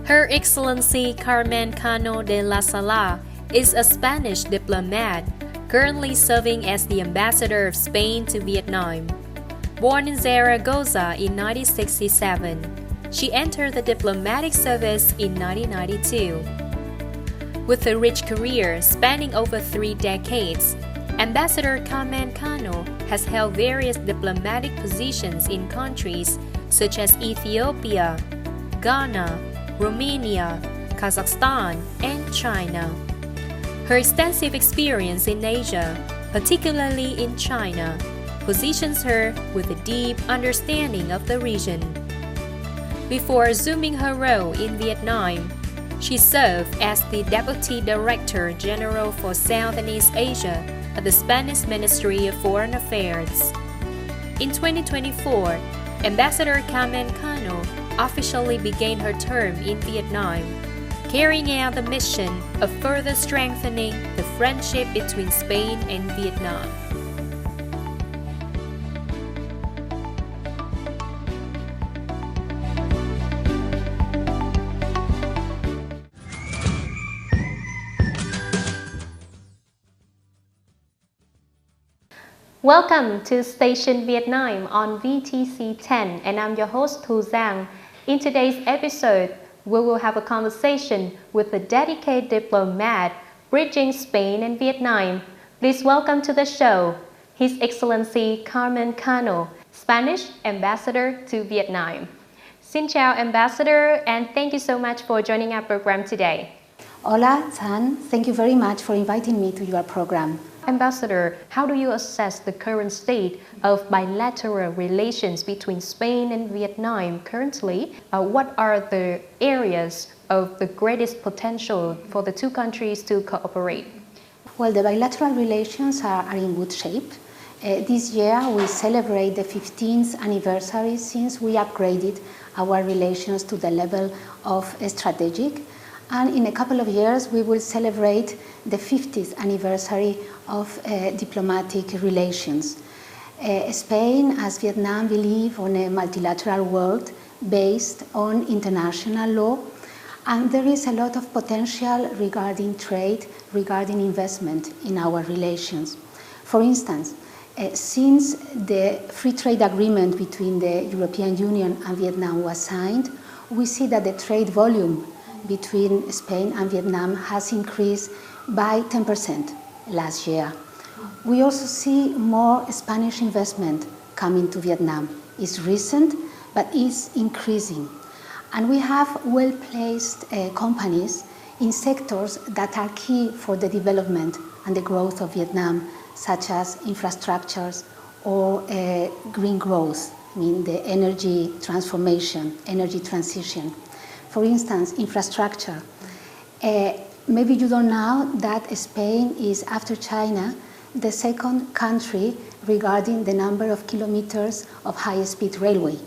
Her Excellency Carmen de Lala is a Spanish diplomat, currently serving as the ambassador of Spain to Vietnam. Born in Zaragoza in 1967, she entered the diplomatic service in 1992. With a rich career spanning over 3 decades, Ambassador Carmen has held various diplomatic positions in countries such as Ethiopia, Ghana, Romania, Kazakhstan, and China. Her extensive experience in Asia, particularly in China, positions her with a deep understanding of the region. Before assuming her role in Vietnam, she served as the Deputy Director General for South and East Asia at the Spanish Ministry of Foreign Affairs. In 2024, Ambassador Carmen officially began her term in Vietnam, carrying out the mission of further strengthening the friendship between Spain and Vietnam. Welcome to Station Vietnam on VTC 10, and I'm your host Thu Giang. In today's episode, we will have a conversation with a dedicated diplomat bridging Spain and Vietnam. Please welcome to the show His Excellency Carmen Spanish Ambassador to Vietnam. Xin chào, Ambassador, and thank you so much for joining our program today. Hola, Tan. Thank you very much for inviting me to your program. Ambassador, how do you assess the current state of bilateral relations between Spain and Vietnam currently? What are the areas of the greatest potential for the two countries to cooperate? Well, the bilateral relations are in good shape. This year we celebrate the 15th anniversary since we upgraded our relations to the level of strategic. And in a couple of years, we will celebrate the 50th anniversary of diplomatic relations. Spain, as Vietnam, believe on a multilateral world based on international law, and there is a lot of potential regarding trade, regarding investment in our relations. For instance, since the free trade agreement between the European Union and Vietnam was signed, we see that the trade volume between Spain and Vietnam has increased by 10% last year. We also see more Spanish investment coming to Vietnam. It's recent, but it's increasing. And we have well-placed companies in sectors that are key for the development and the growth of Vietnam, such as infrastructures or green growth, I mean the energy transformation, energy transition. For instance, infrastructure. Maybe you don't know that Spain is, after China, the second country regarding the number of kilometers of high-speed railway.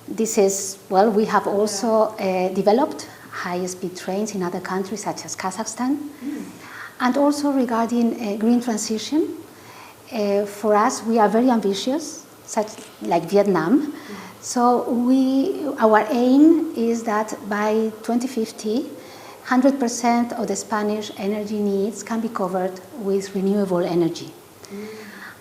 This is, well, we have also developed high-speed trains in other countries such as Kazakhstan. And also regarding green transition, for us, we are very ambitious, such like Vietnam. So our aim is that by 2050, 100% of the Spanish energy needs can be covered with renewable energy.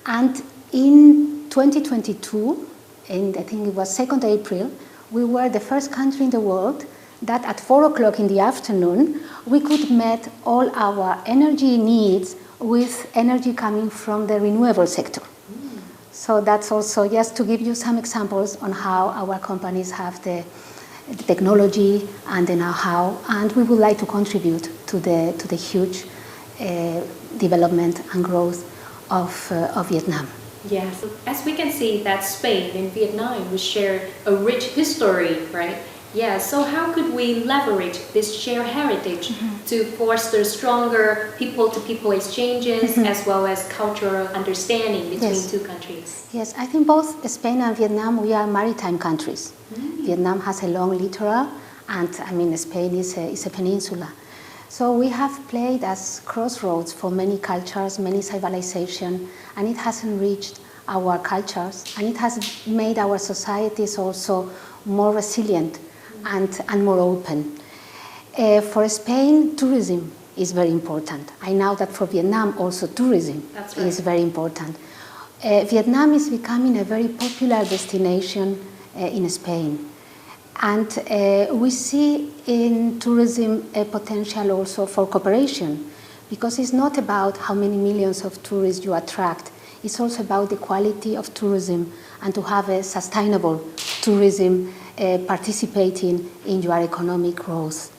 And in 2022, and I think it was 2nd April, we were the first country in the world that at 4 o'clock in the afternoon, we could meet all our energy needs with energy coming from the renewable sector. So that's also just to give you some examples on how our companies have the technology and the know-how, and we would like to contribute to the huge development and growth of Vietnam. Yes, as we can see that Spain and Vietnam will share a rich history, right? Yeah, so how could we leverage this shared heritage to foster stronger people-to-people exchanges as well as cultural understanding between two countries? Yes, I think both Spain and Vietnam, we are maritime countries. Vietnam has a long littoral, and I mean Spain is a peninsula. So we have played as crossroads for many cultures, many civilizations, and it has enriched our cultures, and it has made our societies also more resilient and more open. For Spain, tourism is very important. I know that for Vietnam also tourism is very important. Vietnam is becoming a very popular destination in Spain. And we see in tourism a potential also for cooperation, because it's not about how many millions of tourists you attract. It's also about the quality of tourism and to have a sustainable tourism participating in your economic growth.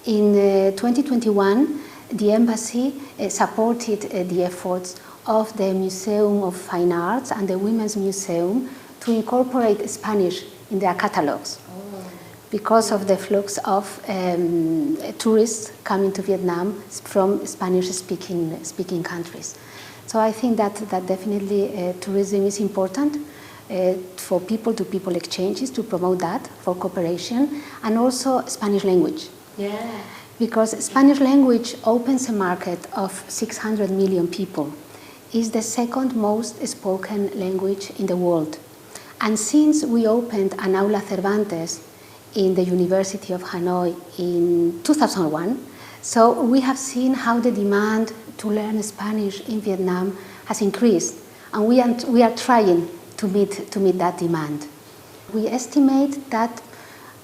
In 2021, the embassy supported the efforts of the Museum of Fine Arts and the Women's Museum to incorporate Spanish in their catalogs. Because of the flux of tourists coming to Vietnam from Spanish-speaking countries. So I think that definitely tourism is important for people-to-people exchanges, to promote that, for cooperation, and also Spanish language. Yeah. Because Spanish language opens a market of 600 million people. It's the second most spoken language in the world. And since we opened an Aula Cervantes in the University of Hanoi in 2001, so we have seen how the demand to learn Spanish in Vietnam has increased, and we are trying to meet that demand. We estimate that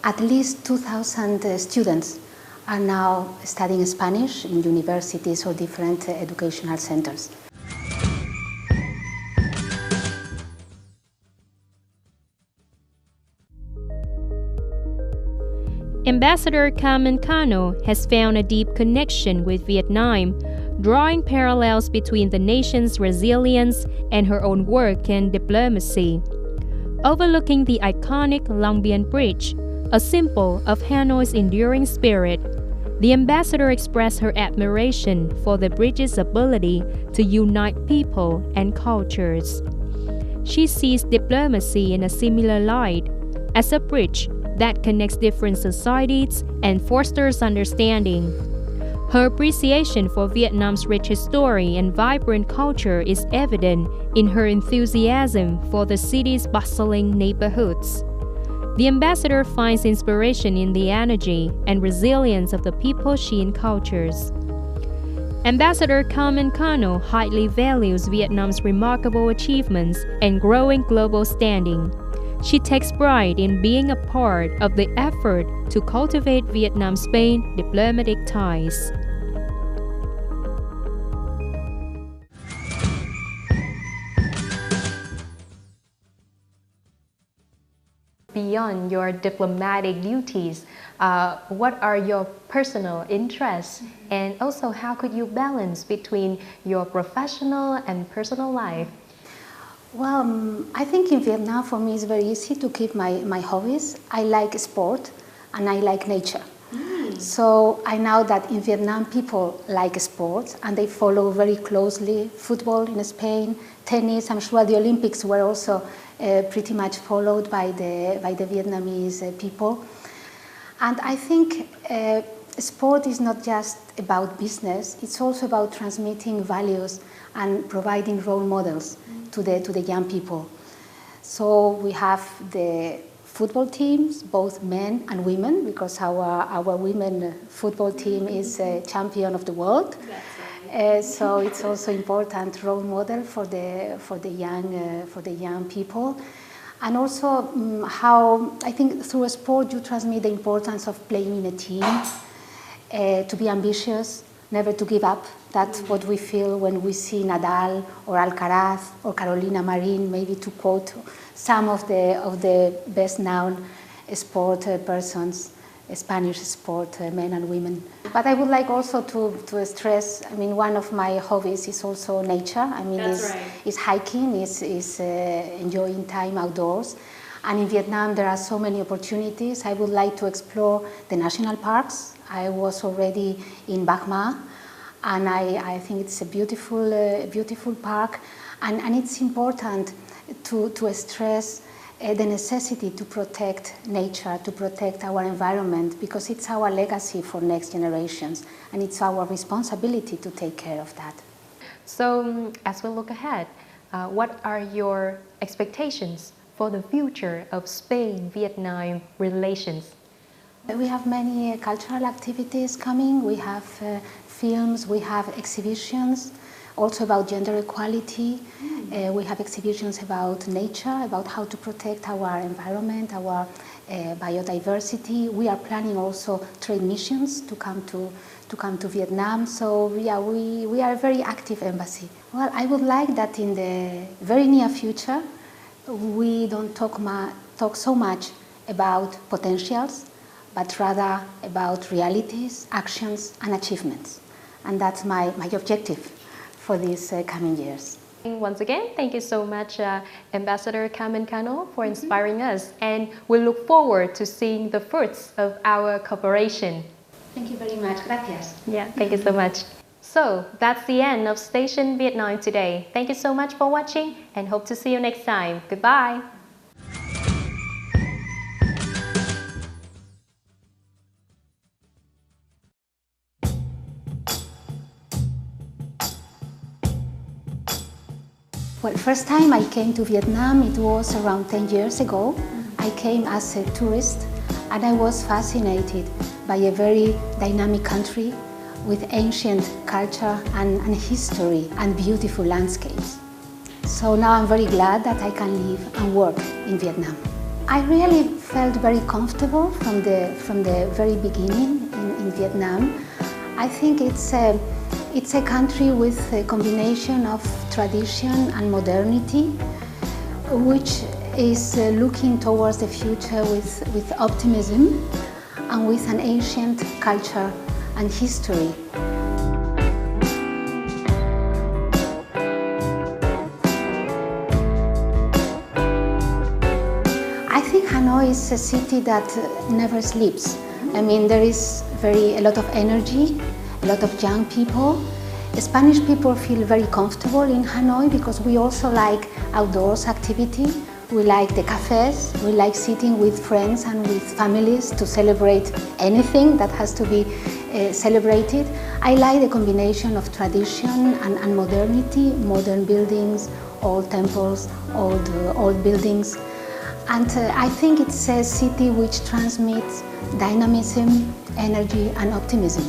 at least 2,000 students are now studying Spanish in universities or different educational centers. Ambassador Carmen has found a deep connection with Vietnam, drawing parallels between the nation's resilience and her own work in diplomacy. Overlooking the iconic Long Bien Bridge, a symbol of Hanoi's enduring spirit, the ambassador expressed her admiration for the bridge's ability to unite people and cultures. She sees diplomacy in a similar light, as a bridge that connects different societies and fosters understanding. Her appreciation for Vietnam's rich history and vibrant culture is evident in her enthusiasm for the city's bustling neighborhoods. The ambassador finds inspiration in the energy and resilience of the people she encounters. Ambassador Carmen highly values Vietnam's remarkable achievements and growing global standing. She takes pride in being a part of the effort to cultivate Vietnam-Spain diplomatic ties. Beyond your diplomatic duties, what are your personal interests? And also, how could you balance between your professional and personal life? Well, I think in Vietnam for me it's very easy to keep my hobbies. I like sport and I like nature. So I know that in Vietnam people like sports and they follow very closely football in Spain, tennis. I'm sure the Olympics were also pretty much followed by the Vietnamese people. And I think sport is not just about business, it's also about transmitting values and providing role models to the young people. So we have the football teams, both men and women, because our women football team is champion of the world. So it's also important role model for the young people. And also how I think through sport you transmit the importance of playing in a team, to be ambitious, never to give up. That's what we feel when we see Nadal or Alcaraz or Carolina Marin, maybe to quote some of the best-known sport persons, Spanish sport men and women. But I would like also to stress, I mean, one of my hobbies is also nature. I mean, is hiking, is enjoying time outdoors. And in Vietnam, there are so many opportunities. I would like to explore the national parks. I was already in Bac Ma, and I think it's a beautiful park. And it's important to stress the necessity to protect nature, to protect our environment, because it's our legacy for next generations, and it's our responsibility to take care of that. So, as we look ahead, what are your expectations for the future of Spain-Vietnam relations? We have many cultural activities coming. We have films, we have exhibitions, also about gender equality. We have exhibitions about nature, about how to protect our environment, our biodiversity. We are planning also trade missions to come to Vietnam. So yeah, we are a very active embassy. Well, I would like that in the very near future, we don't talk so much about potentials, but rather about realities, actions, and achievements. And that's my objective for these coming years. Once again, thank you so much, Ambassador Carmen Cano, for inspiring us, and we look forward to seeing the fruits of our cooperation. Thank you very much. Gracias. Yeah, thank you so much. So that's the end of Station Vietnam today. Thank you so much for watching and hope to see you next time. Goodbye. Well, first time I came to Vietnam, it was around 10 years ago. I came as a tourist and I was fascinated by a very dynamic country with ancient culture and history and beautiful landscapes. So now I'm very glad that I can live and work in Vietnam. I really felt very comfortable from the very beginning in Vietnam. I think it's a country with a combination of tradition and modernity, which is looking towards the future with optimism and with an ancient culture and history. I think Hanoi is a city that never sleeps. I mean, there is a lot of energy, a lot of young people. Spanish people feel very comfortable in Hanoi because we also like outdoors activity. We like the cafes, we like sitting with friends and with families to celebrate anything that has to be celebrated. I like the combination of tradition and modernity, modern buildings, old temples, old buildings. And I think it's a city which transmits dynamism, energy and optimism.